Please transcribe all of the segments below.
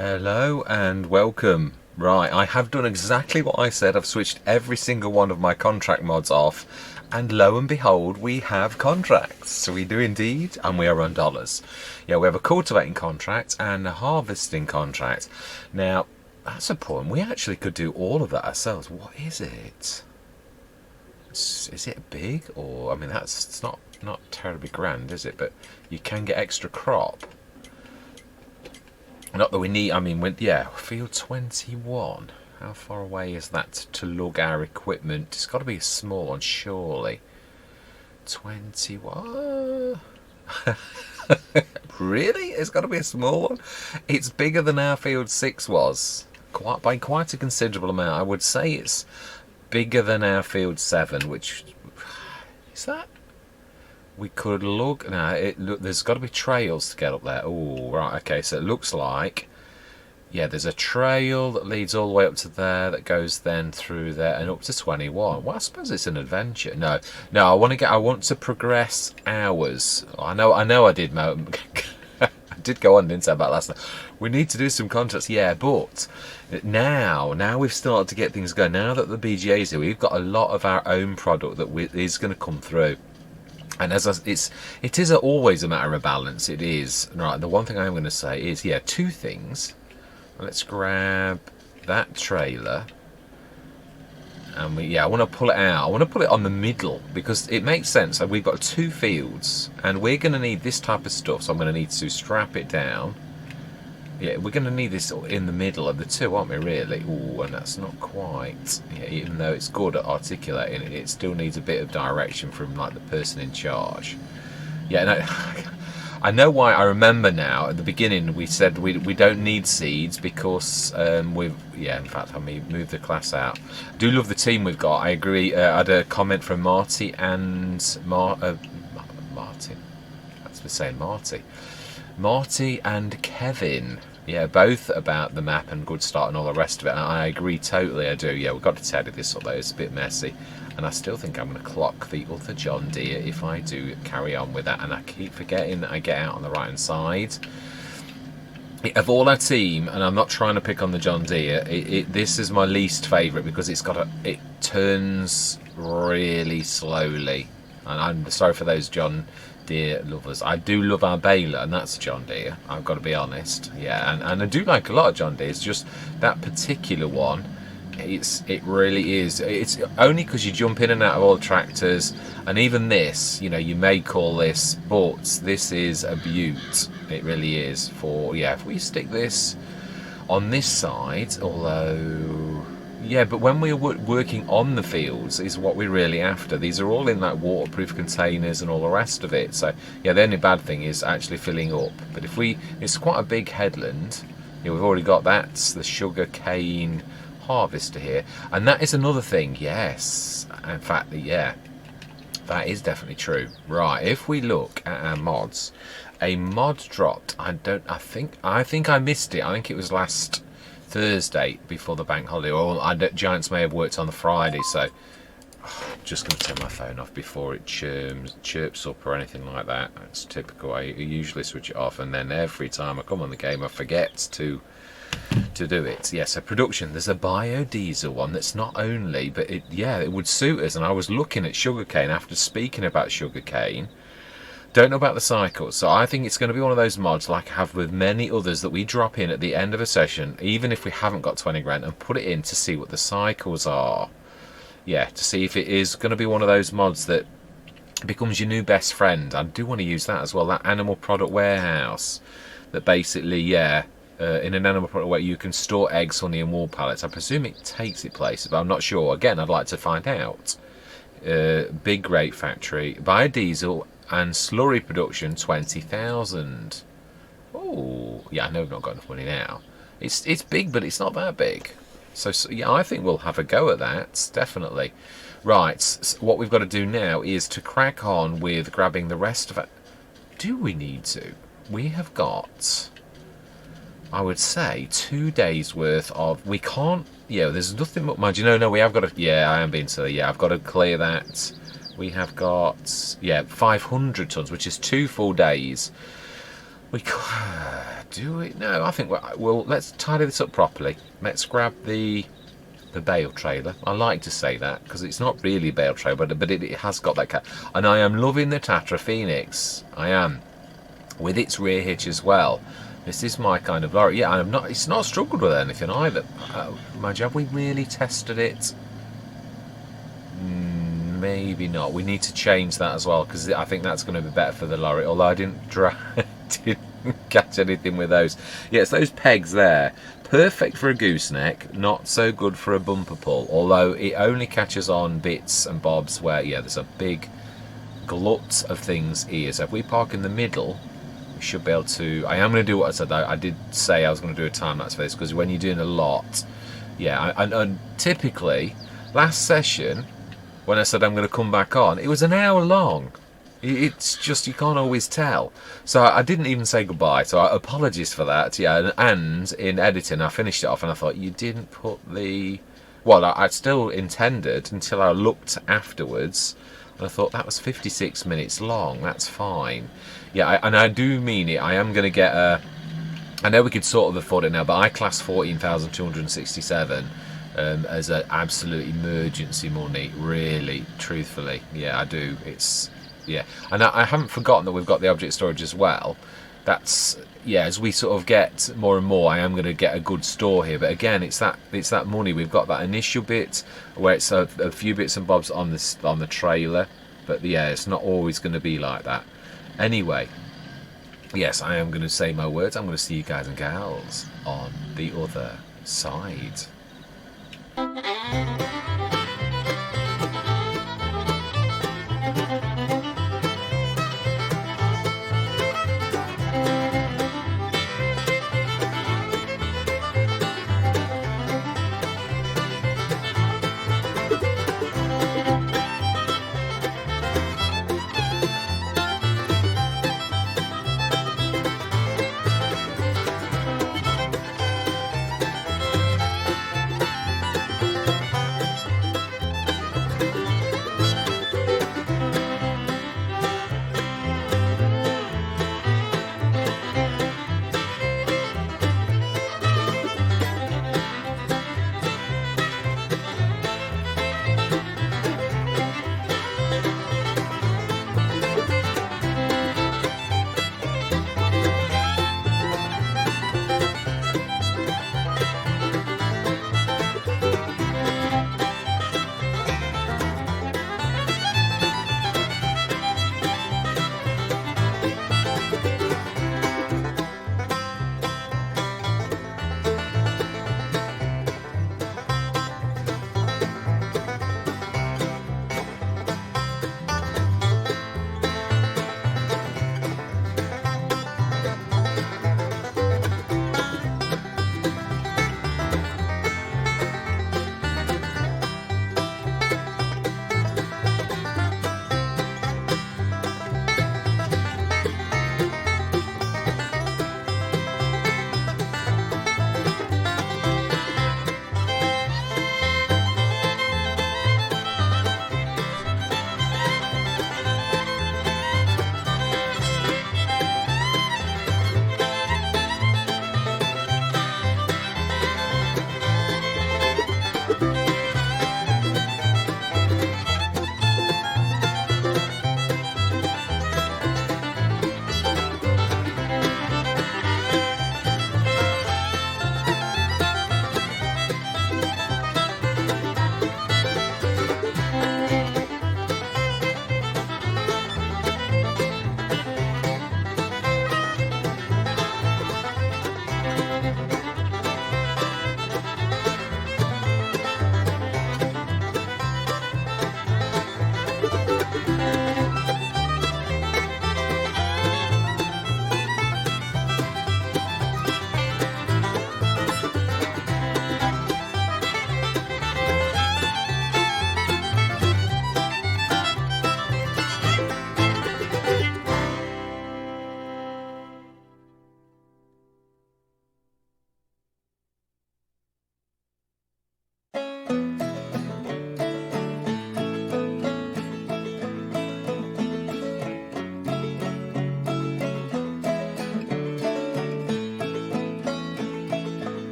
Hello and welcome. Right, I have done exactly what I said. I've switched every single one of my contract mods off, and lo and behold, we have contracts. So we do indeed, and we are on dollars. Yeah, we have a cultivating contract and a harvesting contract. Now, that's a point. We actually could do all of that ourselves. What is it? Is it big? Or, I mean, it's not terribly grand, is it? But you can get extra crop. Not that we need, I mean, field 21. How far away is that to lug our equipment? It's got to be a small one, surely. 21? Really? It's got to be a small one? It's bigger than our field 6 was. By quite a considerable amount. I would say it's bigger than our field 7, which... Is that? We could look now. There's got to be trails to get up there. Oh, right. Okay, so it looks like, yeah, there's a trail that leads all the way up to there that goes then through there and up to 21. Well, I suppose it's an adventure. No. I want to progress ours. I know. I did. I did go on, didn't I, about last night? We need to do some contracts, yeah, but now we've started to get things going. Now that the BGA's here, we've got a lot of our own product that is going to come through. And it is always a matter of balance. It is. Right, the one thing I'm going to say is, yeah, two things. Let's grab that trailer. And I want to pull it out. I want to put it on the middle because it makes sense. We've got two fields and we're going to need this type of stuff. So I'm going to need to strap it down. Yeah, we're going to need this in the middle of the two, aren't we, really? Ooh, and that's not quite... Yeah, even though it's good at articulating it, it still needs a bit of direction from, like, the person in charge. Yeah, no, I know why. I remember now, at the beginning, we said we don't need seeds because in fact, I mean, move the class out. Do love the team we've got. I agree. I had a comment from Marty and... Martin. That's for saying Marty. Marty and Kevin. Yeah, both about the map and good start and all the rest of it. And I agree totally, I do. Yeah, we've got to tidy this up though, it's a bit messy. And I still think I'm going to clock the other John Deere if I do carry on with that. And I keep forgetting that I get out on the right hand side. Of all our team, and I'm not trying to pick on the John Deere, this is my least favourite because it turns really slowly. And I'm sorry for those John Deere lovers. I do love our baler, and that's John Deere. I've got to be honest. Yeah, and I do like a lot of John Deere. It's just that particular one. It really is. It's only because you jump in and out of all the tractors, and even this, you may call this, but this is a beaut. It really is. If we stick this on this side, although. Yeah, but when we're working on the fields is what we're really after. These are all in like waterproof containers and all the rest of it. So yeah, the only bad thing is actually filling up. But it's quite a big headland. Yeah, we've already got the sugar cane harvester here, and that is another thing. Yes, in fact, yeah, that is definitely true. Right, if we look at our mods, a mod dropped. I think I missed it. I think it was last Thursday before the bank holiday, or Giants may have worked on the Friday, so I'm just going to turn my phone off before it chirps up or anything like that. It's typical. I usually switch it off, and then every time I come on the game I forget to do it. Yeah, so production, there's a biodiesel one that's not only, but it would suit us. And I was looking at sugarcane after speaking about sugarcane. Don't know about the cycles, so I think it's going to be one of those mods like I have with many others that we drop in at the end of a session, even if we haven't got 20 grand, and put it in to see what the cycles are. Yeah, to see if it is going to be one of those mods that becomes your new best friend. I do want to use that as well, that animal product warehouse that basically, in an animal product where you can store eggs, honey and wool pallets. I presume it takes its place, but I'm not sure. Again, I'd like to find out. Big grape factory, biodiesel and slurry production, 20,000. Oh, yeah, I know we've not got enough money now. It's big, but it's not that big. So yeah, I think we'll have a go at that, definitely. Right, so what we've got to do now is to crack on with grabbing the rest of it. Do we need to? We have got, I would say, 2 days worth of... We can't... Yeah, there's nothing much... Mind you, no, we have got to... Yeah, I am being silly. Yeah, I've got to clear that. We have got, 500 tons, which is 2 full days. We do it. No, I think well, let's tidy this up properly. Let's grab the bale trailer. I like to say that because it's not really a bale trailer, but it has got that cat. And I am loving the Tatra Phoenix. I am, with its rear hitch as well. This is my kind of lorry. Yeah, I'm not. It's not struggled with anything either. Mind you, have we really tested it? Maybe not. We need to change that as well because I think that's going to be better for the lorry. Although I didn't catch anything with those. Yeah, it's those pegs there. Perfect for a gooseneck, not so good for a bumper pull. Although it only catches on bits and bobs where, yeah, there's a big glut of things here. So if we park in the middle, we should be able to. I am going to do what I said though. I did say I was going to do a time lapse for this because when you're doing a lot, yeah, and typically last session when I said I'm going to come back on, it was an hour long. It's just, you can't always tell. So I didn't even say goodbye. So apologies for that. Yeah, and in editing, I finished it off and I thought, you didn't put the... Well, I still intended until I looked afterwards. And I thought, that was 56 minutes long. That's fine. Yeah, and I do mean it. I am going to get a... I know we could sort of afford it now, but I class 14,267 as an absolute emergency money, really, truthfully. Yeah, I do. It's... Yeah, and I haven't forgotten that we've got the object storage as well. That's, yeah, as we sort of get more and more, I am going to get a good store here. But again, it's that money. We've got that initial bit where it's a few bits and bobs on the trailer, but yeah, it's not always going to be like that. Anyway, yes, I am going to say my words. I'm going to see you guys and gals on the other side.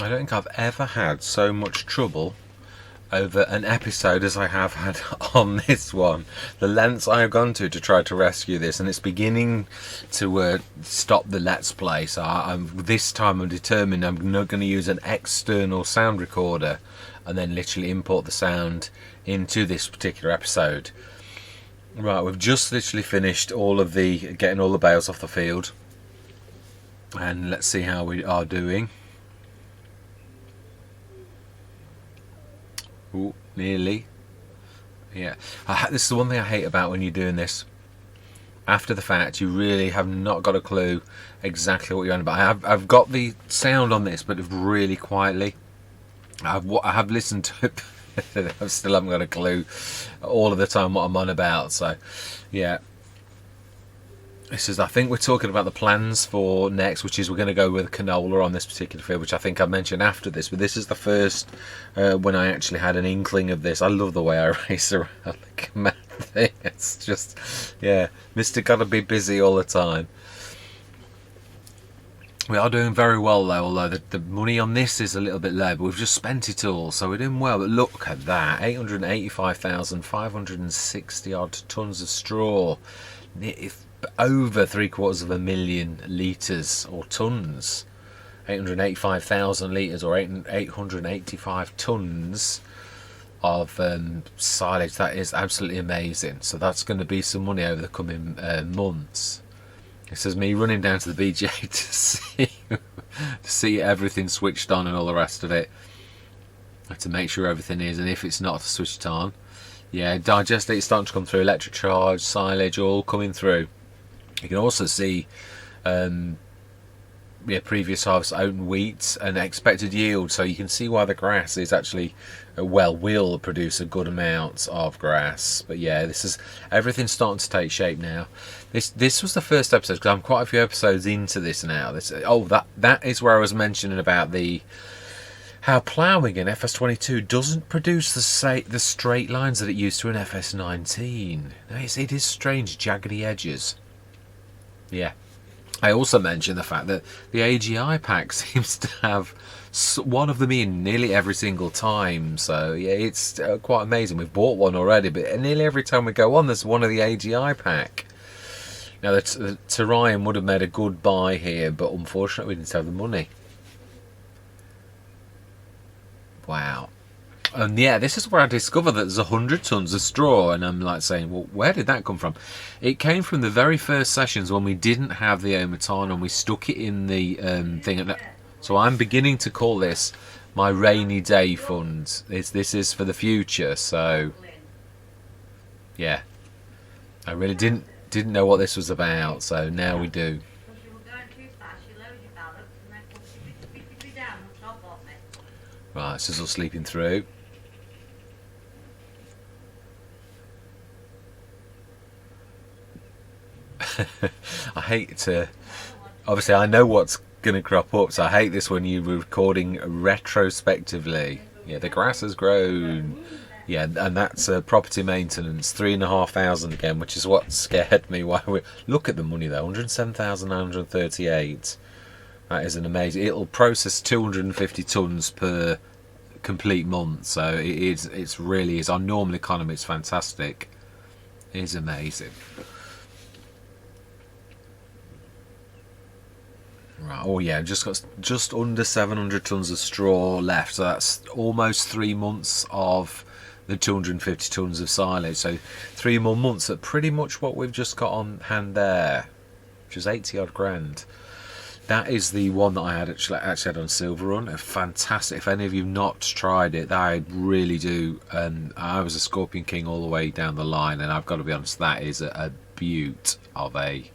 I don't think I've ever had so much trouble over an episode as I have had on this one. The lengths I have gone to try to rescue this, and it's beginning to stop the Let's Play. So this time I'm determined I'm not going to use an external sound recorder and then literally import the sound into this particular episode. Right, we've just literally finished getting all the bales off the field, and let's see how we are doing. Ooh, nearly. Yeah, this is the one thing I hate about when you're doing this after the fact. You really have not got a clue exactly what you're on about. I've got the sound on this, but really quietly. I have listened to it. I still haven't got a clue all of the time what I'm on about. So, yeah. This is, I think we're talking about the plans for next, which is we're going to go with canola on this particular field, which I think I mentioned after this. But this is the first when I actually had an inkling of this. I love the way I race around the command thing. It's just, yeah, Mr. Gotta be busy all the time. We are doing very well though, although the money on this is a little bit low, but we've just spent it all, so we're doing well. But look at that, 885,560 odd tonnes of straw. Over 750,000 litres or tonnes. 885,000 litres or 885 tonnes of silage. That is absolutely amazing. So that's going to be some money over the coming months. This is me running down to the BJ to see everything switched on and all the rest of it, to make sure everything is, and if it's not, to switch it on. Yeah, digestate is starting to come through, electric charge, silage, all coming through. You can also see previous harvest oat wheat and expected yield, so you can see why the grass is actually will produce a good amount of grass. But yeah, this is everything's starting to take shape now. This was the first episode, because I'm quite a few episodes into this now. That is where I was mentioning about how ploughing in FS22 doesn't produce the straight lines that it used to in FS19. It is strange, jaggedy edges. Yeah. I also mentioned the fact that the AGI pack seems to have one of them in nearly every single time. So yeah, it's quite amazing. We've bought one already, but nearly every time we go on, there's one of the AGI pack. Now, the Tyrian would have made a good buy here, but unfortunately we didn't have the money. Wow. And yeah, this is where I discovered that there's 100 tons of straw, and I'm like saying, well, where did that come from? It came from the very first sessions when we didn't have the Ometan and we stuck it in the thing. So I'm beginning to call this my rainy day fund. This is for the future. So yeah, I really didn't know what this was about. So now we do. Right, this is all sleeping through. I hate to, obviously I know what's going to crop up, so I hate this when you're recording retrospectively. Yeah, the grass has grown. Yeah, and that's property maintenance, 3,500 again, which is what scared me. Look at the money though, 107,938. That is an amazing. It'll process 250 tons per complete month, so it's really is. Our normal economy is fantastic. It is amazing. Right. Oh yeah, just got just under 700 tons of straw left, so that's almost 3 months of the 250 tons of silage. So 3 more months at pretty much what we've just got on hand there, which is 80 odd grand. That is the one that I had actually had on Silver Run. A fantastic. If any of you not tried it, I really do. I was a Scorpion King all the way down the line, and I've got to be honest, that is a beaut of a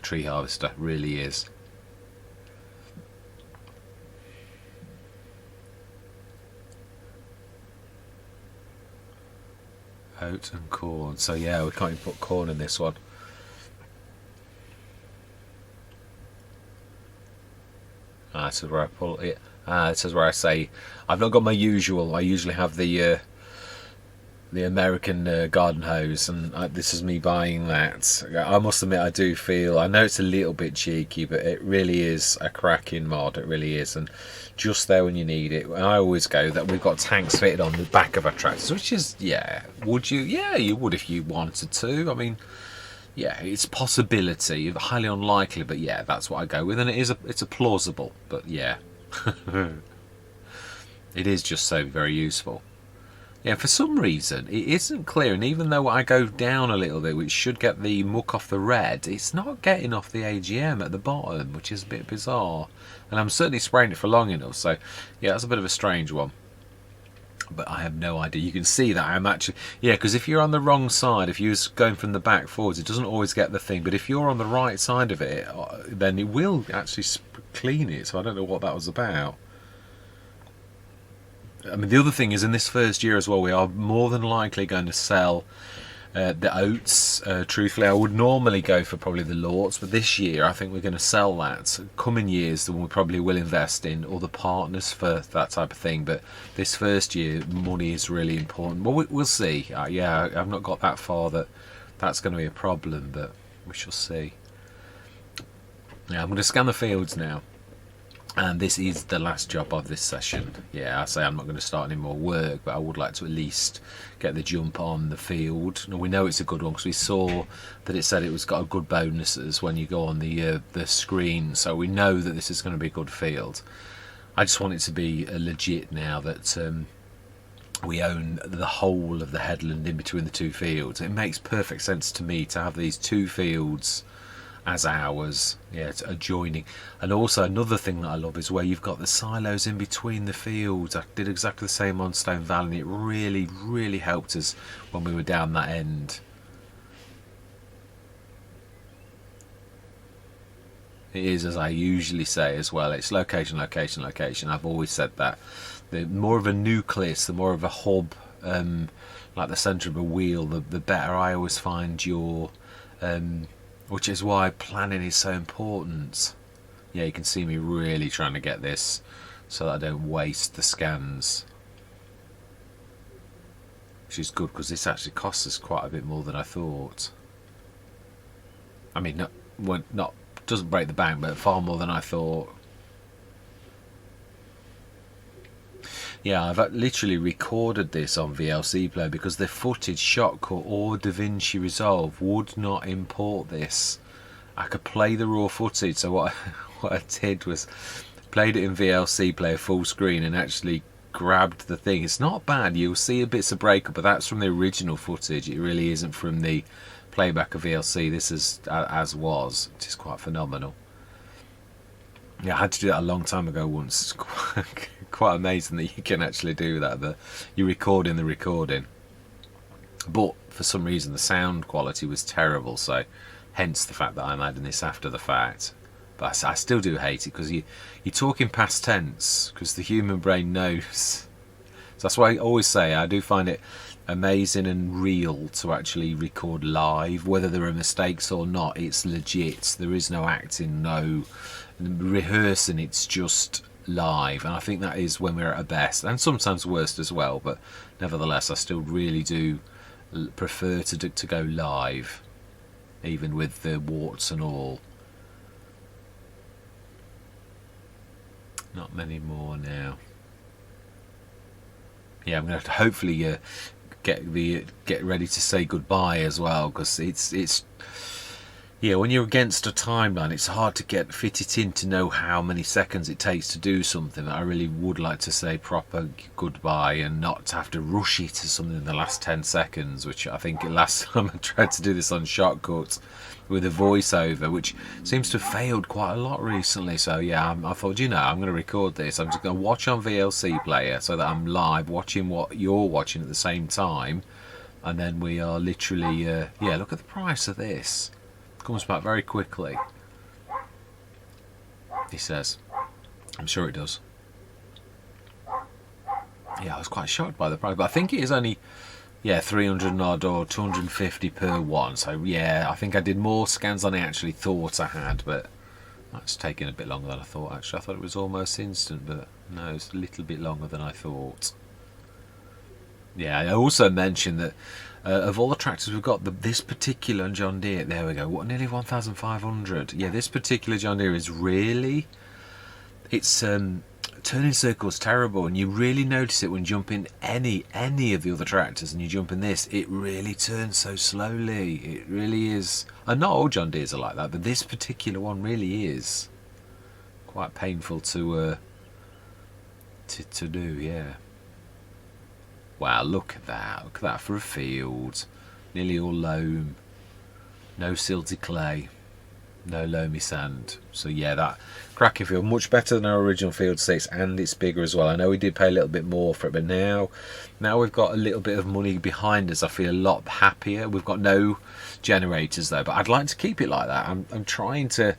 tree harvester. Really is. Oat and corn. So yeah, we can't even put corn in this one. This is where I pull it. This is where I say I've not got my usual. I usually have the the American garden hose, and this is me buying that. I must admit, I do feel, I know it's a little bit cheeky, but it really is a cracking mod, it really is, and just there when you need it. I always go that we've got tanks fitted on the back of our tractors, which is, yeah, would you? Yeah, you would if you wanted to. I mean, yeah, it's a possibility, highly unlikely, but yeah, that's what I go with, and it's a plausible, but yeah. It is just so very useful. Yeah, for some reason it isn't clear, and even though I go down a little bit, which should get the muck off the red, it's not getting off the AGM at the bottom, which is a bit bizarre. And I'm certainly spraying it for long enough, so yeah, that's a bit of a strange one. But I have no idea. You can see that I'm actually, yeah, because if you're on the wrong side, if you're going from the back forwards, it doesn't always get the thing, but if you're on the right side of it, then it will actually clean it, so I don't know what that was about. I mean, the other thing is, in this first year as well, we are more than likely going to sell the oats. Truthfully, I would normally go for probably the Lorts, but this year I think we're going to sell that. Coming years, then we probably will invest in other partners for that type of thing. But this first year, money is really important. Well, we'll see. Yeah, I've not got that far that's going to be a problem, but we shall see. Yeah, I'm going to scan the fields now. And this is the last job of this session. Yeah, I say I'm not going to start any more work, but I would like to at least get the jump on the field. And we know it's a good one because we saw that it said it was got a good bonuses when you go on the screen. So we know that this is going to be a good field. I just want it to be legit now that we own the whole of the headland in between the two fields. It makes perfect sense to me to have these two fields as ours, yeah, it's adjoining. And also another thing that I love is where you've got the silos in between the fields. I did exactly the same on Stone Valley, and it really, really helped us when we were down that end. It is, as I usually say as well, it's location, location, location. I've always said that. The more of a nucleus, the more of a hub, like the centre of a wheel, the better I always find your which is why planning is so important. Yeah, you can see me really trying to get this so that I don't waste the scans. Which is good because this actually costs us quite a bit more than I thought. I mean, not doesn't break the bank, but far more than I thought. Yeah, I've literally recorded this on VLC Player because the footage, Shotcut or DaVinci Resolve would not import this. I could play the raw footage, so what I did was played it in VLC Player full screen and actually grabbed the thing. It's not bad, you'll see a bits of breakup, but that's from the original footage. It really isn't from the playback of VLC. This is as was, which is quite phenomenal. Yeah, I had to do that a long time ago once. It's quite amazing that you can actually do that. You're recording the recording. But for some reason the sound quality was terrible, so hence the fact that I'm adding this after the fact. But I still do hate it because you're talking past tense because the human brain knows. So that's why I always say I do find it amazing and real to actually record live. Whether there are mistakes or not, it's legit. There is no acting, no rehearsing, it's just live, and I think that is when we're at our best, and sometimes worst as well, but nevertheless I still really do prefer to go live, even with the warts and all. Not many more now. Yeah, I'm going to have to hopefully get ready to say goodbye as well, because it's yeah, when you're against a timeline, it's hard to fit it in to know how many seconds it takes to do something. I really would like to say proper goodbye and not to have to rush it to something in the last 10 seconds, which I think last time I tried to do this on Shotcut with a voiceover, which seems to have failed quite a lot recently. So yeah, I thought, I'm going to record this. I'm just going to watch on VLC Player so that I'm live watching what you're watching at the same time. And then we are literally, yeah, look at the price of this. Comes back very quickly, he says. I'm sure it does. Yeah, I was quite shocked by the price, but I think it is only, yeah, 300 odd or 250 per one. So yeah, I think I did more scans than I actually thought I had, but that's taking a bit longer than I thought. Actually, I thought it was almost instant, but no, it's a little bit longer than I thought. Yeah, I also mentioned that of all the tractors we've got, this particular John Deere, there we go, what, nearly 1,500. Yeah, this particular John Deere is really, it's turning circles terrible, and you really notice it when jumping any of the other tractors, and you jump in this, it really turns so slowly. It really is. And not all John Deeres are like that, but this particular one really is quite painful to do. Yeah. Wow, look at that. Look at that for a field. Nearly all loam. No silty clay. No loamy sand. So yeah, that cracking field, much better than our original field 6, and it's bigger as well. I know we did pay a little bit more for it, but now we've got a little bit of money behind us. I feel a lot happier. We've got no generators though, but I'd like to keep it like that. I'm trying to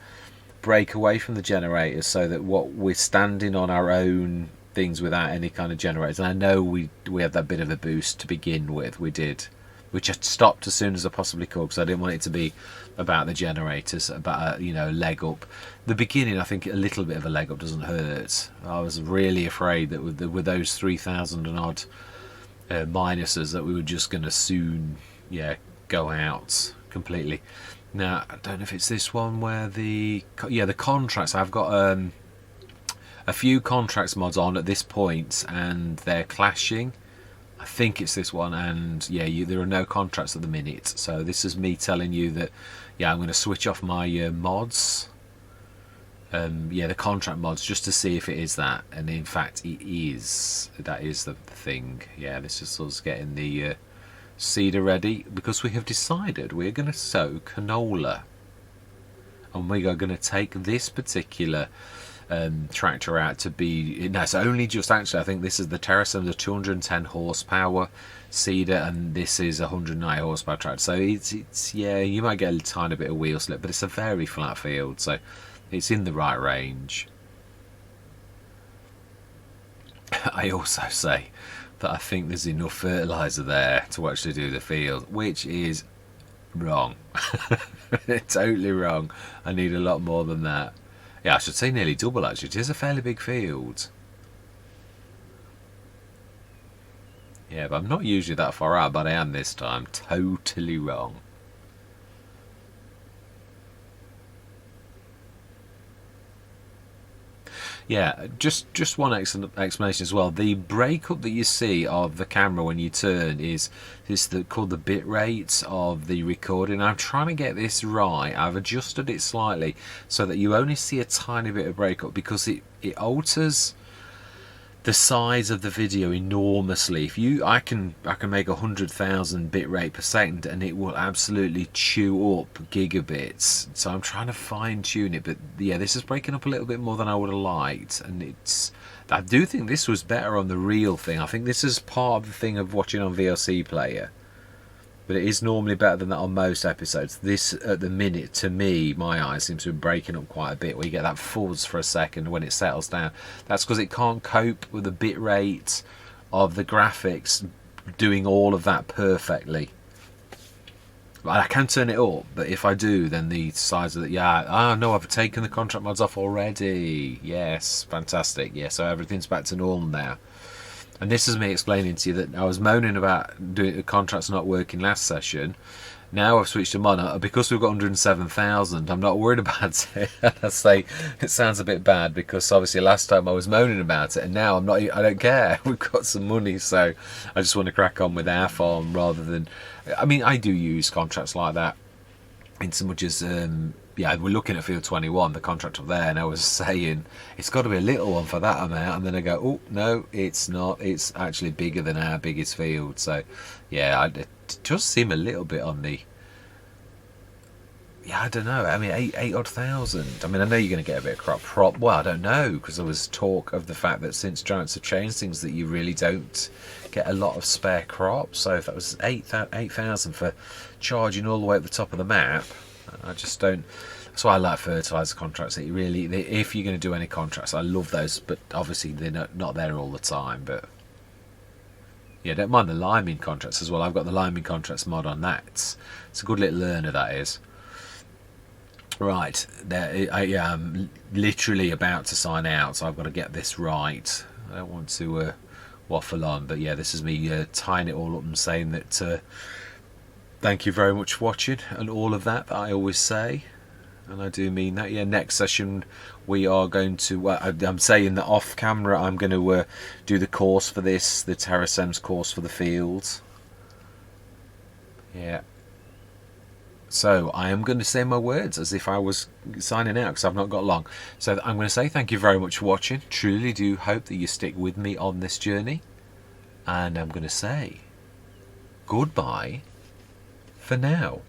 break away from the generators so that we're standing on our own things without any kind of generators. And I know we had that bit of a boost to begin with. We did, which I stopped as soon as I possibly could because I didn't want it to be about the generators, about a leg up. The beginning, I think a little bit of a leg up doesn't hurt. I was really afraid that with those 3,000 and odd minuses that we were just going to soon go out completely. Now I don't know if it's this one where the contracts, I've got a few contracts mods on at this point and they're clashing. I think it's this one, and there are no contracts at the minute, so this is me telling you that I'm going to switch off my mods, the contract mods, just to see if it is that, and in fact it is. That is the thing. This is us getting the seeder ready, because we have decided we're going to sow canola, and we are going to take this particular tractor out to be, no, it's only just, actually I think this is the Terrason, the 210 horsepower seeder, and this is a 190 horsepower tractor, so it's you might get a tiny bit of wheel slip, but it's a very flat field, so it's in the right range. I also say that I think there's enough fertilizer there to actually do the field, which is wrong. Totally wrong. I need a lot more than that. I should say nearly double, actually. It is a fairly big field. But I'm not usually that far out, but I am this time. Totally wrong. Just one explanation as well. The breakup that you see of the camera when you turn is called the bit rate of the recording. I'm trying to get this right. I've adjusted it slightly so that you only see a tiny bit of breakup, because it alters the size of the video enormously. I can make 100,000 bit rate per second and it will absolutely chew up gigabits. So I'm trying to fine tune it, but this is breaking up a little bit more than I would have liked, and I do think this was better on the real thing. I think this is part of the thing of watching on VLC player, but it is normally better than that on most episodes. This, at the minute, to me, my eyes seems to be breaking up quite a bit, where you get that fuzz for a second when it settles down. That's because it can't cope with the bit rate of the graphics doing all of that perfectly. I can turn it up, but if I do, then the size of the... no, I've taken the contract mods off already. Yes, fantastic. So everything's back to normal now. And this is me explaining to you that I was moaning about doing contracts not working last session. Now I've switched them on. Because we've got 107,000, I'm not worried about it. I say it sounds a bit bad, because obviously last time I was moaning about it, and now I'm not. I don't care. We've got some money, so I just want to crack on with our farm rather than... I mean, I do use contracts like that, in so much as we're looking at field 21, the contract up there, and I was saying it's got to be a little one for that amount, and then I go, oh no, it's not, it's actually bigger than our biggest field. So it does seem a little bit on the, I don't know, I mean, 8 odd thousand. I mean, I know you're going to get a bit of crop, well, I don't know, because there was talk of the fact that since giants have changed things, that you really don't get a lot of spare crop. So if that was 8,000 for charging all the way at the top of the map, I just don't. That's why I like fertilizer contracts. If you're going to do any contracts, I love those, but obviously they're not there all the time. But don't mind the liming contracts as well. I've got the liming contracts mod on that. It's a good little learner, that is. Right, I am literally about to sign out, so I've got to get this right. I don't want to waffle on. But yeah, this is me tying it all up and saying that thank you very much for watching and all of that I always say, and I do mean that. Yeah, next session we are going to, I'm saying that off camera, I'm going to do the course for this, the Terrasems course for the fields. Yeah. So I am going to say my words as if I was signing out, because I've not got long. So I'm going to say thank you very much for watching. Truly do hope that you stick with me on this journey. And I'm going to say goodbye for now.